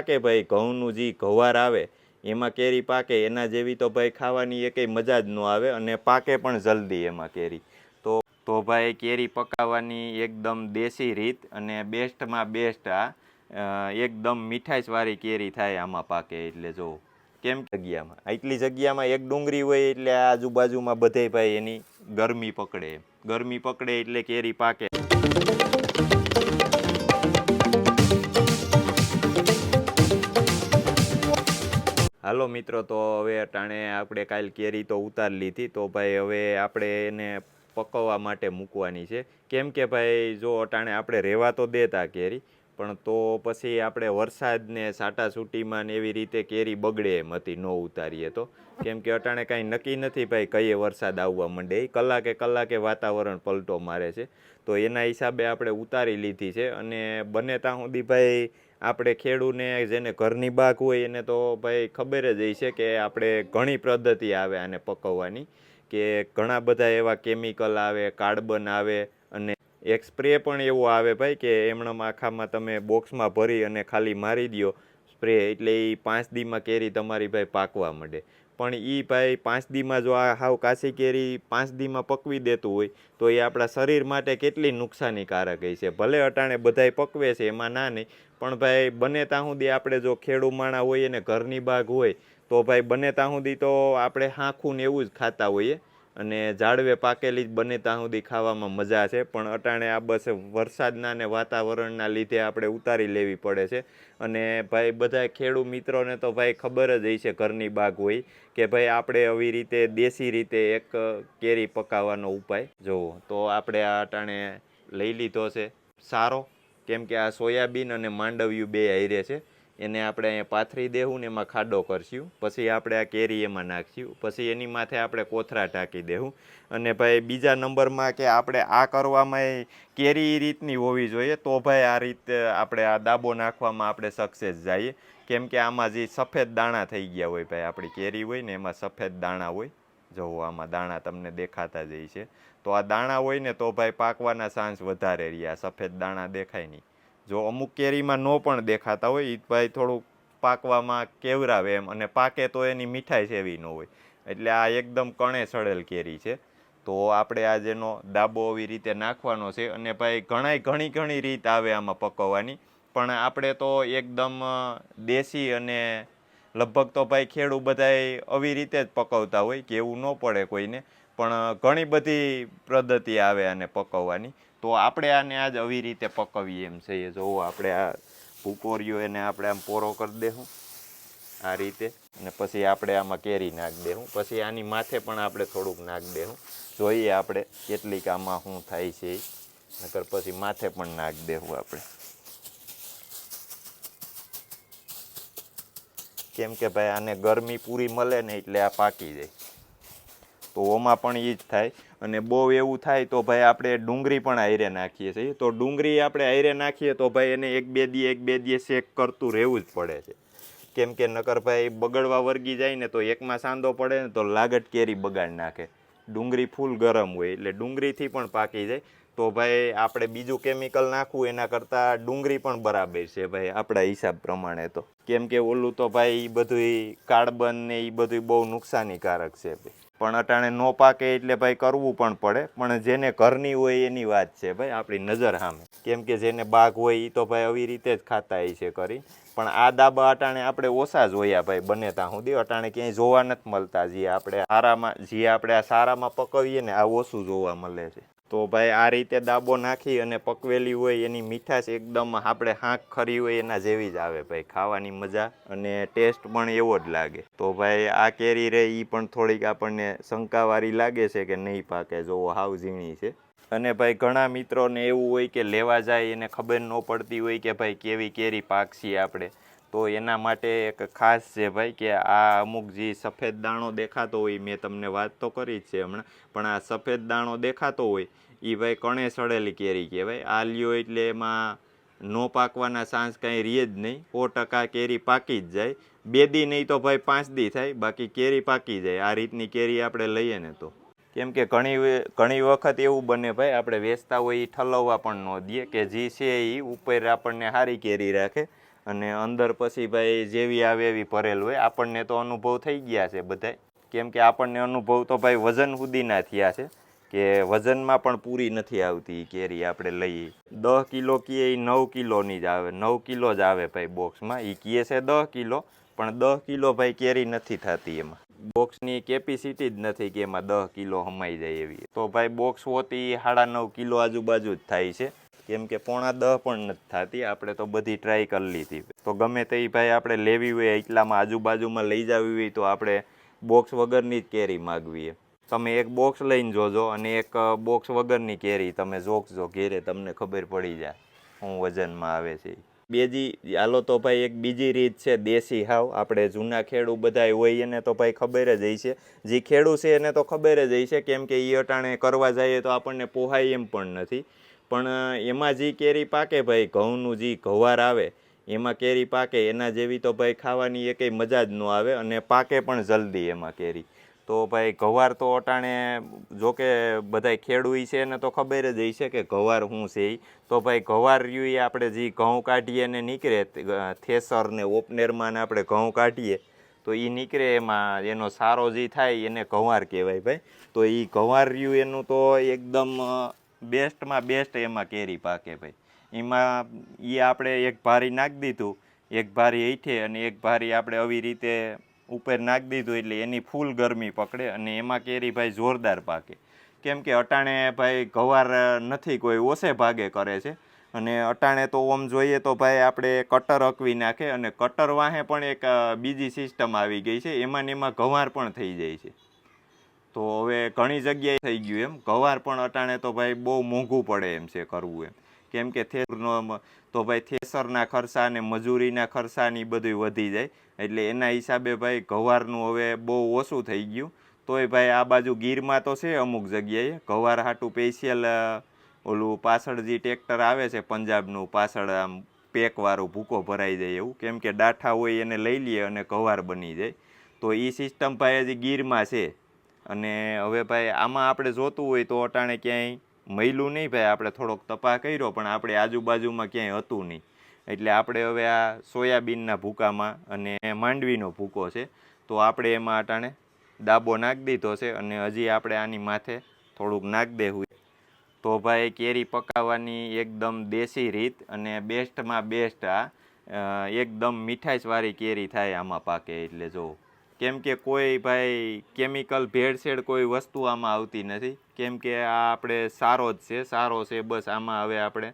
પાકે ભાઈ ઘઉંનું જે ઘવાર આવે એમાં કેરી પાકે એના જેવી તો ભાઈ ખાવાની એકેય મજા જ ન આવે અને પાકે પણ જલ્દી એમાં કેરી. તો ભાઈ કેરી પકાવવાની એકદમ દેશી રીત અને બેસ્ટમાં બેસ્ટ આ એકદમ મીઠાઈવાળી કેરી થાય આમાં પાકે એટલે જો કેમ જગ્યામાં આટલી જગ્યામાં એક ડુંગળી હોય એટલે આજુબાજુમાં બધે ભાઈ એની ગરમી પકડે એટલે કેરી પાકે. હાલો મિત્રો, તો હવે અટાણે આપણે કાલ કેરી તો ઉતારી લીધી, તો ભાઈ હવે આપણે એને પકવવા માટે મૂકવાની છે. કેમ કે ભાઈ જો અટાણે આપણે રહેવા તો દેતા કેરી, પણ તો પછી આપણે વરસાદને છાટાછૂટીમાં ને એવી રીતે કેરી બગડે એમ હતી ન ઉતારીએ તો. કેમ કે અટાણે કાંઈ નક્કી નથી ભાઈ કઈએ વરસાદ આવવા માંડે, કલાકે વાતાવરણ પલટો મારે છે. તો એના હિસાબે આપણે ઉતારી લીધી છે અને બને ત્યાં સુધી ભાઈ આપણે ખેડૂને જેને ઘરની બાગ હોય એને તો ભાઈ ખબર જ હશે કે આપણે ઘણી પદ્ધતિ આવે આને પકવવાની, કે ઘણા બધા એવા કેમિકલ આવે, કાર્બન આવે અને એક સ્પ્રે પણ એવો આવે ભાઈ કે એમણામ આખામાં તમે બોક્સમાં ભરી અને ખાલી મારી દો સ્પ્રે એટલે એ 5 દીમાં કેરી તમારી ભાઈ પાકવા માંડે. પણ એ ભાઈ 5 દીમાં જો આ હાવ કાચી કેરી 5 દીમાં પકવી દેતું હોય તો એ આપણા શરીર માટે કેટલી નુકસાનીકારક છે. ભલે અટાણે બધાય પકવે છે એમાં ના નહીં, પણ ભાઈ બને ત્યાં સુધી આપણે જો ખેડૂ માણા હોય અને ઘરની બાગ હોય તો ભાઈ બને ત્યાં સુધી તો આપણે હાંખું ને એવું જ ખાતા હોઈએ અને ઝાડવે પાકેલી જ બને ત્યાં સુધી ખાવામાં મજા છે. પણ અટાણે આ બસ વરસાદના ને વાતાવરણના લીધે આપણે ઉતારી લેવી પડે છે. અને ભાઈ બધા ખેડૂ મિત્રોને તો ભાઈ ખબર જ હશે ઘરની બાગ હોય કે ભાઈ આપણે આવી રીતે દેશી રીતે એક કેરી પકાવવાનો ઉપાય જોવો. તો આપણે આ અટાણે લઈ લીધો છે સારો, કેમ કે આ સોયાબીન અને માંડવિયું બે હારે છે. એને આપણે અહીંયા પાથરી દેવું ને એમાં ખાડો કરશું, પછી આપણે આ કેરી એમાં નાખશું, પછી એની માથે આપણે કોથળા ઢાંકી દેવું. અને ભાઈ બીજા નંબરમાં કે આપણે આ કરવામાં કેરી એ રીતની હોવી જોઈએ તો ભાઈ આ રીતે આપણે આ દાબો નાખવામાં આપણે સક્સેસ જઈએ. કેમ કે આમાં જે સફેદ દાણા થઈ ગયા હોય ભાઈ, આપણી કેરી હોય ને એમાં સફેદ દાણા હોય, જુઓ આમાં દાણા તમને દેખાતા જ છે. તો આ દાણા હોય ને તો ભાઈ પાકવાના ચાન્સ વધારે રહ્યા, સફેદ દાણા દેખાય નહીં. જો અમુક કેરીમાં ન પણ દેખાતા હોય એ ભાઈ થોડુંક પાકવામાં કેવરાવે એમ, અને પાકે તો એની મીઠાઈ સેવી ન હોય. એટલે આ એકદમ કણે સડેલ કેરી છે. તો આપણે આ જેનો દાબો આવી રીતે નાખવાનો છે. અને ભાઈ ઘણી રીત આવે આમાં પકવવાની, પણ આપણે તો એકદમ દેશી અને લગભગ તો ભાઈ ખેડૂ બધાય આવી રીતે જ પકવતા હોય કે એવું ન પડે કોઈને, પણ ઘણી બધી પદ્ધતિ આવે આને પકવવાની. તો આપણે આને આજ આવી રીતે પકવીએ એમ છે. જોવો આપણે આ ભૂકો રહ્યો એને આપણે આમ પોરો કરી દેવું આ રીતે, અને પછી આપણે આમાં કેરી નાખી દેવું. પછી આની માથે પણ આપણે થોડુંક નાખી દેવું, જોઈએ આપણે કેટલીક આમાં શું થાય છે. નકર પછી માથે પણ નાખી દેવું આપણે, કેમ કે ભાઈ આને ગરમી પૂરી મળે ને એટલે આ પાકી જાય. તો ઓમાં પણ એ જ થાય. અને બહુ એવું થાય તો ભાઈ આપણે ડુંગળી પણ આયરે નાખીએ છીએ. તો ડુંગળી આપણે આયરે નાખીએ તો ભાઈ એને એક બે દી શેક કરતું રહેવું જ પડે છે. કેમ કે નકર ભાઈ બગડવા વર્ગી જાય ને તો એકમાં સાંધો પડે ને તો લાગટ કેરી બગાડ નાખે. ડુંગળી ફૂલ ગરમ હોય એટલે ડુંગળીથી પણ પાકી જાય. તો ભાઈ આપણે બીજું કેમિકલ નાખવું એના કરતાં ડુંગળી પણ બરાબર છે ભાઈ આપણા હિસાબ પ્રમાણે તો. કેમ કે ઓલું તો ભાઈ એ બધું કાર્બન ને એ બધું બહુ નુકસાનીકારક છે. પણ અટાણે ન પાકે એટલે ભાઈ કરવું પણ પડે. પણ જેને ઘરની હોય એની વાત છે ભાઈ, આપણી નજર સામે. કેમ કે જેને બાગ હોય એ તો ભાઈ આવી રીતે જ ખાતા છે કરી. પણ આ દાબા અટાણે આપણે ઓછા જોયા ભાઈ બને ત્યાં સુધી. અટાણે ક્યાંય જોવા નથી મળતા. જે આપણે આ સારામાં પકવીએ ને આ ઓછું જોવા મળે છે. તો ભાઈ આ રીતે દાબો નાખી અને પકવેલી હોય એની મીઠાશ એકદમ આપણે હાંક ખરી હોય એના જેવી જ આવે ભાઈ, ખાવાની મજા અને ટેસ્ટ પણ એવો જ લાગે. તો ભાઈ આ કેરી રહે એ પણ થોડીક આપણને શંકાવાળી લાગે છે કે નહીં પાકે, જોવો હાવ ઝીણી છે. અને ભાઈ ઘણા મિત્રોને એવું હોય કે લેવા જાય એને ખબર ન પડતી હોય કે ભાઈ કેવી કેરી પાકશી આપણે. તો એના માટે એક ખાસ છે ભાઈ કે આ અમુક જે સફેદ દાણો દેખાતો હોય, મેં તમને વાત તો કરી જ છે હમણાં, પણ આ સફેદ દાણો દેખાતો હોય એ ભાઈ કણે સડેલી કેરી કહેવાય. આ લ્યો એટલે એમાં ન પાકવાના ચાન્સ કાંઈ રહે જ નહીં. 100% કેરી પાકી જ જાય. 2 દી નહીં તો ભાઈ 5 દી થાય, બાકી કેરી પાકી જાય આ રીતની કેરી આપણે લઈએ ને તો. કેમ કે ઘણી વખત એવું બને ભાઈ આપણે વેચતા હોય એ ઠલવવા પણ ન દઈએ, કે જે છે એ ઉપર આપણને સારી કેરી રાખે અને અંદર પછી ભાઈ જેવી આવે એવી ભરેલ હોય. આપણને તો અનુભવ થઈ ગયા છે બધાય, કેમ કે આપણને અનુભવ તો ભાઈ વજન સુધીના થયા છે કે વજનમાં પણ પૂરી નથી આવતી કેરી આપણે લઈએ. 10 કિલો કીએ એ 9 કિલોની જ આવે, 9 કિલો જ આવે ભાઈ બોક્સમાં. એ કહે છે 10 કિલો, પણ 10 કિલો ભાઈ કેરી નથી થતી એમાં. બોક્સની કેપેસિટી જ નથી કે એમાં 10 કિલો હમાઈ જાય એવી. તો ભાઈ બોક્સ હોતી 9.5 કિલો આજુબાજુ જ થાય છે, કેમ કે 9.5 પણ નથી થતી. આપણે તો બધી ટ્રાય કરી લીધી. તો ગમે તે ભાઈ આપણે લેવી હોય એટલામાં આજુબાજુમાં લઈ જવી હોય તો આપણે બોક્સ વગરની જ કેરી માગવીએ. તમે એક બોક્સ લઈને જોજો અને એક બોક્સ વગરની કેરી તમે જોખજો ઘેરે, તમને ખબર પડી જાય શું વજનમાં આવે છે. બીજી હાલો તો ભાઈ એક બીજી રીત છે દેશી હાવ. આપણે જૂના ખેડૂ બધાય હોય એને તો ભાઈ ખબર જ હશે. જે ખેડૂ છે એને તો ખબર જ હશે, કેમ કે એ અટાણે કરવા જઈએ તો આપણને પોહાય એમ પણ નથી. પણ એમાં જે કેરી પાકે ભાઈ, ઘઉંનું જે ઘવાર આવે એમાં કેરી પાકે એના જેવી તો ભાઈ ખાવાની એકેય મજા જ ન આવે, અને પાકે પણ જલ્દી એમાં કેરી. તો ભાઈ ગવાર તો અટાણે જોકે બધાય ખેડૂ છે એને તો ખબર જ હશે કે ગવાર શું છે એ. તો ભાઈ ગવાર રહ્યું એ આપણે જે ઘઉં કાઢીએ ને નીકળે થેસર ને ઓપનેરમાં ને આપણે ઘઉં કાઢીએ તો એ નીકળે, એમાં એનો સારો જે થાય એને ગવાર કહેવાય ભાઈ. તો એ ગવાર રહ્યું એનું તો એકદમ બેસ્ટમાં બેસ્ટ એમાં કેરી પાકે ભાઈ. એમાં એ આપણે એક ભારી નાખી દીધું, એક ભારી હેઠે અને એક ભારી આપણે આવી રીતે ઉપર નાખી દીધું એટલે એની ફૂલ ગરમી પકડે અને એમાં કેરી ભાઈ જોરદાર પાકે. કેમ કે અટાણે ભાઈ ગવાર નથી, કોઈ ઓછે ભાગે કરે છે. અને અટાણે તો આમ જોઈએ તો ભાઈ આપણે કટર અકવી નાખે, અને કટર વાહે પણ એક બીજી સિસ્ટમ આવી ગઈ છે, એમાં ને એમાં ગવાર પણ થઈ જાય છે. તો હવે ઘણી જગ્યાએ થઈ ગયું એમ. ગવાર પણ અટાણે તો ભાઈ બહુ મોંઘું પડે એમ છે કરવું એમ, કેમ કે થેસરનો તો ભાઈ થેસરના ખર્ચા ને મજૂરીના ખર્ચા ને બધું વધી જાય. એટલે એના હિસાબે ભાઈ ગવારનું હવે બહુ ઓછું થઈ ગયું. તોય ભાઈ આ બાજુ ગીરમાં તો છે અમુક જગ્યાએ ગવાર હાટું સ્પેશિયલ ઓલું પાછળ જે ટ્રેક્ટર આવે છે પંજાબનું, પાછળ આમ પેકવાળું ભૂકો ભરાઈ જાય એવું, કેમ કે ડાઠા હોય એને લઈ લઈએ અને ગવાર બની જાય. તો એ સિસ્ટમ ભાઈ હજી ગીરમાં છે. અને હવે ભાઈ આમાં આપણે જોતું હોય તો અટાણે ક્યાંય મળ્યું નહીં ભાઈ. આપણે થોડોક તપાસ કર્યો પણ આપણે આજુબાજુમાં ક્યાંય હતું નહીં. એટલે આપણે હવે આ સોયાબીનના ભૂકામાં અને માંડવીનો ભૂકો છે તો આપણે એમાં અટાણે દાબો નાખી દીધો છે, અને હજી આપણે આની માથે થોડુંક નાખી દેવું. તો ભાઈ કેરી પકાવવાની એકદમ દેશી રીત અને બેસ્ટમાં બેસ્ટ આ એકદમ મીઠાશવાળી કેરી થાય આમાં પાકે એટલે જો. કેમ કે કોઈ ભાઈ કેમિકલ ભેળસેળ કોઈ વસ્તુ આમાં આવતી નથી, કેમ કે આ આપણે સારો જ છે, સારો છે બસ. આમાં હવે આપણે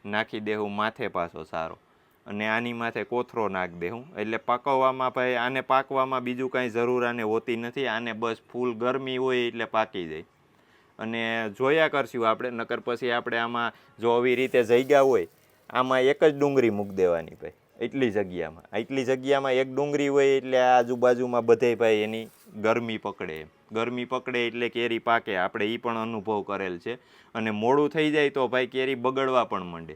નાખી દેવું માથે પાછો સારો, અને આની માથે કોથરો નાખી દેવું. એટલે પકવવામાં ભાઈ આને પાકવામાં બીજું કાંઈ જરૂર આને હોતી નથી. આને બસ ફૂલ ગરમી હોય એટલે પાકી જાય. અને જોયા કરશું આપણે, નકર પછી આપણે આમાં જો આવી રીતે જગ્યા હોય આમાં એક જ ડુંગળી મૂકી દેવાની ભાઈ. એટલી જગ્યામાં એક ડુંગળી હોય એટલે આજુબાજુમાં બધે ભાઈ એની ગરમી પકડે. ગરમી પકડે એટલે કેરી પાકે. આપણે એ પણ અનુભવ કરેલ છે. અને મોડું થઈ જાય તો ભાઈ કેરી બગડવા પણ માંડે,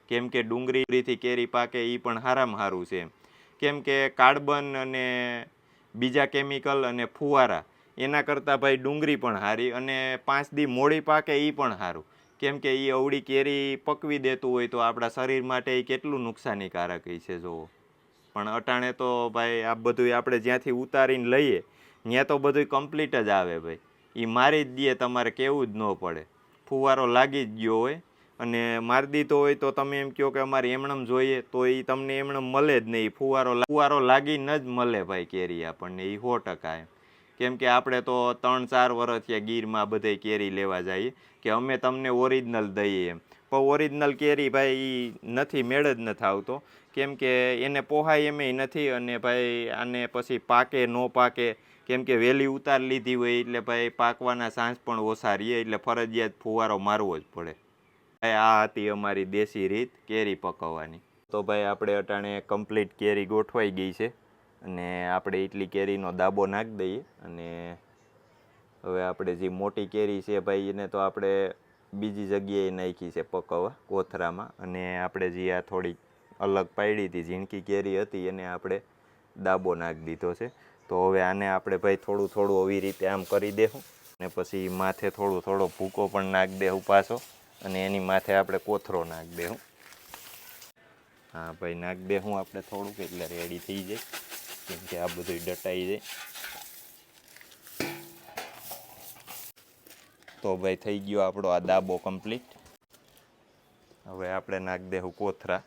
કેમ કે ડુંગળીથી કેરી પાકે એ પણ સારામાં સારું છે. કેમ કે કાર્બન અને બીજા કેમિકલ અને ફુવારા એના કરતાં ભાઈ ડુંગળી પણ સારી, અને 5 દી મોડી પાકે એ પણ સારું. કેમ કે એ અવળી કેરી પકવી દેતું હોય તો આપણા શરીર માટે એ કેટલું નુકસાનીકારક છે જુઓ. પણ અટાણે તો ભાઈ આ બધું આપણે જ્યાંથી ઉતારીને લઈએ ત્યાં તો બધું કમ્પ્લીટ જ આવે ભાઈ. એ મારી જ દે, તમારે કેવું જ ન પડે. ફુવારો લાગી જ ગયો હોય અને મારી દીધો હોય તો તમે એમ કહો કે અમારે એમણમ જોઈએ તો એ તમને એમણમ મળે જ નહીં. ફુવારો લાગીને જ મળે ભાઈ કેરી આપણને, એ 100% એમ. કેમ કે આપણે તો 3-4 વર્ષ થયા ગીરમાં બધે કેરી લેવા જઈએ કે અમે તમને ઓરિજિનલ દઈએ એમ. પણ ઓરિજિનલ કેરી ભાઈ નથી, મેળ જ નથી આવતો. કેમ કે એને પોહાય એમેય નથી, અને ભાઈ આને પછી પાકે ન પાકે, કેમ કે વહેલી ઉતાર લીધી હોય એટલે ભાઈ પાકવાના ચાન્સ પણ ઓછા રહીએ. એટલે ફરજિયાત ફુવારો મારવો જ પડે. ભાઈ આ હતી અમારી દેશી રીત કેરી પકવવાની. તો ભાઈ આપણે અટાણે કમ્પ્લીટ કેરી ગોઠવાઈ ગઈ છે, અને આપણે એટલી કેરીનો દાબો નાખી દઈએ. અને હવે આપણે જે મોટી કેરી છે ભાઈ એને તો આપણે બીજી જગ્યાએ નાખી છે પકવવા કોથરામાં, અને આપણે જે આ થોડી અલગ પાડી હતી ઝીણકી કેરી હતી એને આપણે દાબો નાખી દીધો છે. તો હવે આને આપણે ભાઈ થોડું થોડું આવી રીતે આમ કરી દેવું, અને પછી માથે થોડો ભૂકો પણ નાખી દેવું પાછો, અને એની માથે આપણે કોથરો નાખી દેવું. હા ભાઈ નાખ દે હું આપણે થોડુંક એટલે રેડી થઈ જાય, કેમ કે આ બધું ડટાઈ જાય. તો ભાઈ થઈ ગયો આપણો આ દાબો કમ્પ્લીટ. હવે આપણે નાખ દેવું કોથરા.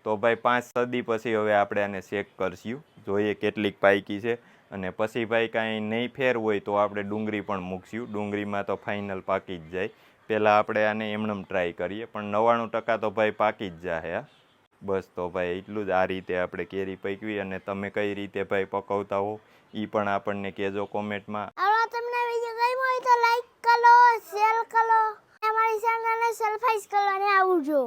તો ભાઈ 5 સદી પછી હવે આપણે આને ચેક કરશું, જોઈએ કેટલીક પાયકી છે. અને પછી ભાઈ કાંઈ નહીં ફેર હોય તો આપણે ડુંગળી પણ મૂકશું. ડુંગળીમાં તો ફાઇનલ પાકી જ જાય. પહેલાં આપણે આને એમનેમ ટ્રાય કરીએ, પણ 99% તો ભાઈ પાકી જ જાય. બસ તો ભાઈ એટલું જ. આ રીતે આપણે કેરી પકવી, અને તમે કઈ રીતે ભાઈ પકવતા હો એ પણ આપણને કહેજો કોમેન્ટમાં. તમને વિડીયો ગમ્યો હોય તો લાઈક કરો, શેર કરો, અમારી ચેનલને સબસ્ક્રાઇબ કરો અને આવજો.